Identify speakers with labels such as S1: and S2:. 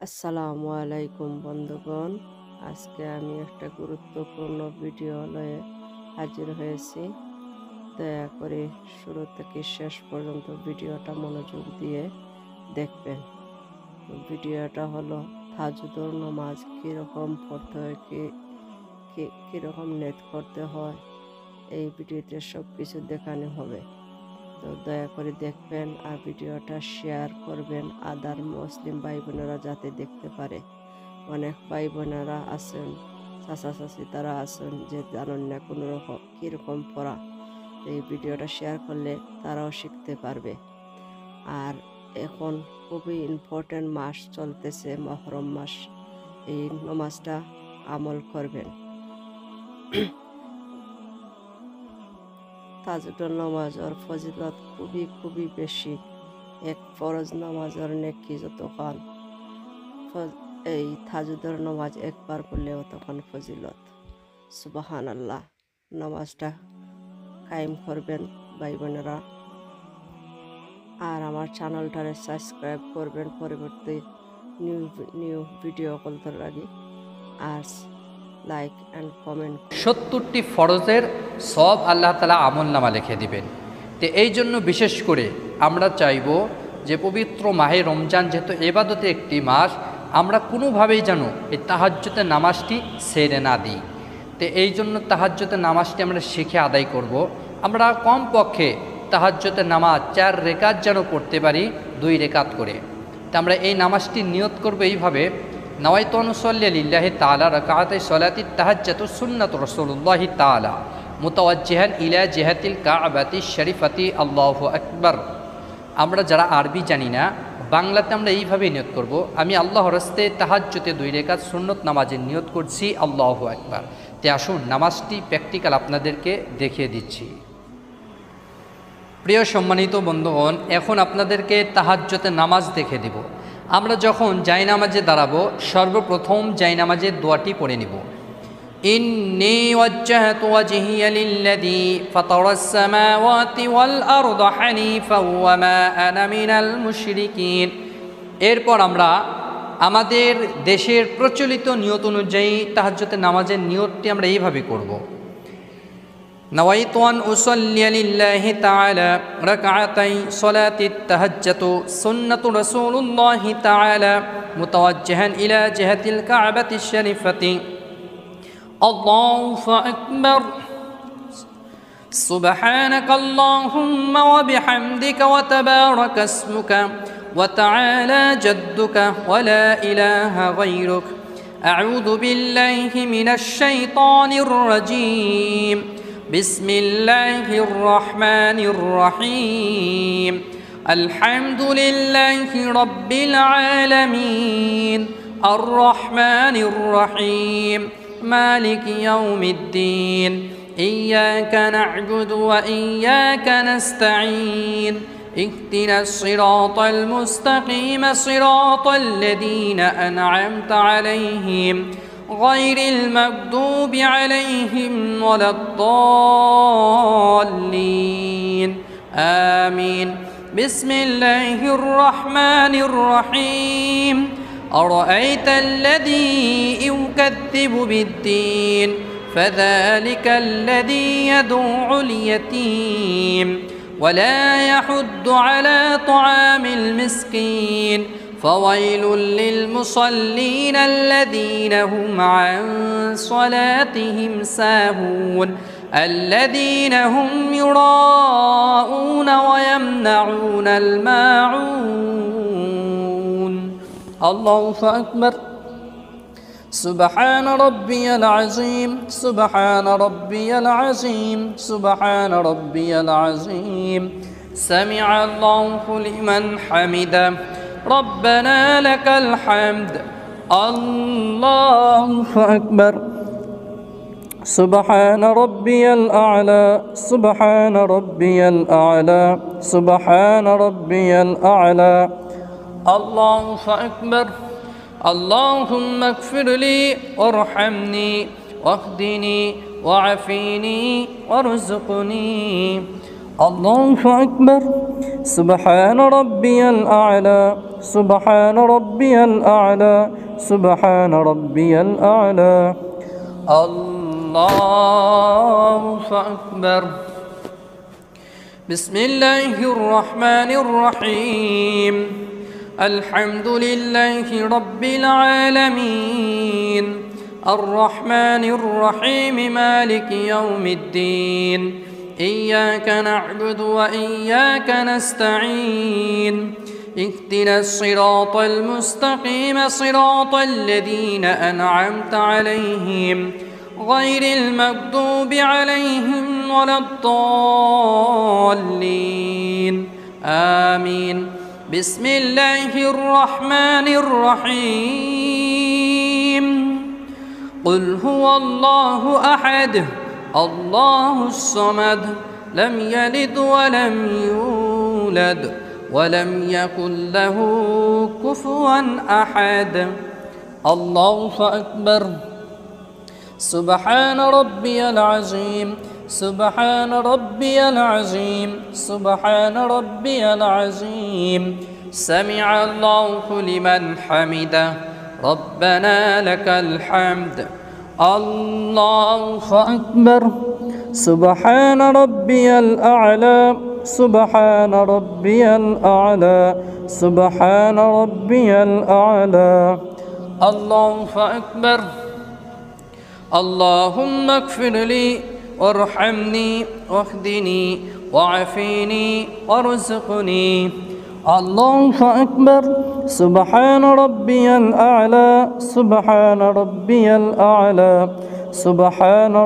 S1: আসসালামু আলাইকুম বন্ধুগণ, আজকে আমি একটা গুরুত্বপূর্ণ ভিডিও লয়ে হাজির হয়েছি। দয়া করে শুরু থেকে শেষ পর্যন্ত ভিডিওটা মনোযোগ দিয়ে দেখবেন। ভিডিওটা হলো তাহাজ্জুদের নামাজ কীরকম পড়তে হয়, কীরকম নিয়ত করতে হয়, এই ভিডিওতে সব কিছু দেখানো হবে। তো দয়া করে দেখবেন আর ভিডিওটা শেয়ার করবেন আদার মুসলিম ভাই বোনেরা যাতে দেখতে পারে। অনেক ভাই বোনেরা আছেন, চাচা চাচি তারা আছেন যে জানেন না কোনো রকম কীরকম পড়া। এই ভিডিওটা শেয়ার করলে তারাও শিখতে পারবে। আর এখন খুবই ইম্পর্টেন্ট মাস চলতেছে, মহরম মাস। এই নামাজটা আমল করবেন। তাহাজ্জুদের নামাজের ফজিলত খুবই বেশি। এক ফরজ নামাজের নেকি যতক্ষণ, এই তাহাজ্জুদের নামাজ একবার পড়লেও তখন ফজিলত। সুবহানাল্লাহ। নামাজটা কায়েম করবেন ভাই বোনেরা, আর আমার চ্যানেলটারে সাবস্ক্রাইব করবেন পরবর্তী নিউ ভিডিও করতে লাগে, আর লাইক অ্যান্ড কমেন্ট।
S2: 70টি ফরজের সব আল্লাহ তাআলা আমলনামা লিখে দিবেন। তো এই জন্য বিশেষ করে আমরা চাইব যে পবিত্র মাহে রমজান যেহেতু ইবাদতের একটি মাস, আমরা কোনোভাবেই যেন এই তাহাজ্জুদের নামাজটি ছেড়ে না দিই। তো এই জন্য তাহাজ্জুদের নামাজটি আমরা শিখে আদায় করব। আমরা কমপক্ষে তাহাজ্জুদের নামাজ 4 রেকাত যেন পড়তে পারি, 2 রেকাত করে। তো আমরা এই নামাজটি নিয়ত করব এইভাবে: নওয়াইতু আন উসাল্লি লিল্লাহি তাআলা রাকাতাই সলাতি তাহাজ্জুতু সুন্নাতু রাসূলুল্লাহি তাআলা মুতাওয়াজ্জিহান ইলা জিহাতিল কাবাতি শরীফাতি আল্লাহু আকবার। আমরা যারা আরবি জানি না, বাংলাতে আমরা এইভাবেই নিয়ত করব: আমি আল্লাহর রাস্তে তাহাজ্জুদে 2 রেকাত সুন্নত নামাজের নিয়ত করছি, আল্লাহু আকবার। তে আসুন নামাজটি প্র্যাকটিক্যাল আপনাদেরকে দেখিয়ে দিচ্ছি। প্রিয় সম্মানিত বন্ধুগণ, এখন আপনাদেরকে তাহাজ্জুদের নামাজ দেখে দিব। আমরা যখন জায়নামাজে দাঁড়াবো, সর্বপ্রথম জায়নামাজের দোয়াটি পড়ে নিব: ইন্নী ওয়াজ্জাহতু ওয়াজহিয়া লিল্লাযী ফাতারাস সামাওয়াতি ওয়াল আরদা হানিফা ওয়া মা আনা মিনাল মুশরিকিন। এরপর আমরা আমাদের দেশের প্রচলিত নিয়ত অনুযায়ী তাহাজ্জুদের নামাজের নিয়তটি আমরা এইভাবে করব: নওয়াইতু আন উসাল্লি লিল্লাহি তাআলা রাকাতাই সলাতিত তাহাজ্জুতু সুন্নাতু রাসূলুল্লাহি তাআলা মুতাওয়াজ্জিহান ইলা জিহাতিল কাবাতিশ শরীফাতি আল্লাহু আকবার। সুবহানাকাল্লাহুম্মা ওয়া বিহামদিকা ওয়া তাবারাকা ইসমুকা ওয়া তাআলা জাদ্দুকা ওয়া লা ইলাহা গায়রুক। আউযু বিল্লাহি মিনাশ শাইতানির রাজীম। বিসমিল্লাহির রহমানির রহিম। আলহামদুলিল্লাহি রাব্বিল আলামিন আর রহমানির রহিম মালিকি ইয়াউমিদ্দিন। ইয়্যাকা না'বুদু ওয়া ইয়্যাকা নাস্তাঈন। ইহদিনাস সিরাতাল মুস্তাকিম সিরাতাল লাযীনা আন'আমতা আলাইহিম গায়রিল মাগদুবি আলাইহিম ওয়ালাদ-দাল্লিন। আমিন। বিসমিল্লাহির রহমানির রহিম। আরাআইতা আল্লাযী ইউকাযযিবু বিদ্দীন ফাযালিকাল লাযী ইয়াদউল ইয়াতীম ওয়া লা ইয়াহুদ্দু আলা তুআমিল মিসকিন। فويل للمصلين الذين هم عن صلاتهم ساهون الذين هم يراءون ويمنعون الماعون. الله أكبر. سبحان ربي العظيم سبحان ربي العظيم سبحان ربي العظيم. سمع الله لمن حمده ربنا لك الحمد. الله أكبر. سبحان ربي الأعلى سبحان ربي الأعلى سبحان ربي الأعلى. الله أكبر. اللهم اغفر لي وارحمني واهدني وعافني وارزقني. الله أكبر. سبحان ربي الأعلى
S3: سبحان ربي الأعلى سبحان ربي الأعلى
S2: الله أكبر بسم الله الرحمن الرحيم الحمد لله رب العالمين الرحمن الرحيم مالك يوم الدين إياك نعبد وإياك نستعين اهدنا الصراط المستقيم صراط الذين أنعمت عليهم غير المغضوب عليهم ولا الضالين آمين بسم الله الرحمن الرحيم قل هو الله أحد الله الصمد لم يلد ولم يولد ولم يكن له كفوا أحد الله أكبر سبحان ربي العظيم سبحان ربي العظيم سبحان ربي العظيم سمع الله لمن حمده ربنا لك الحمد الله أكبر سبحان ربي الأعلى سبحان ربي الأعلى سبحان ربي الأعلى الله أكبر اللهم اغفر لي وارحمني واهدني وعافيني وارزقني الله أكبر سبحان ربي الأعلى سبحان ربي الأعلى سبحان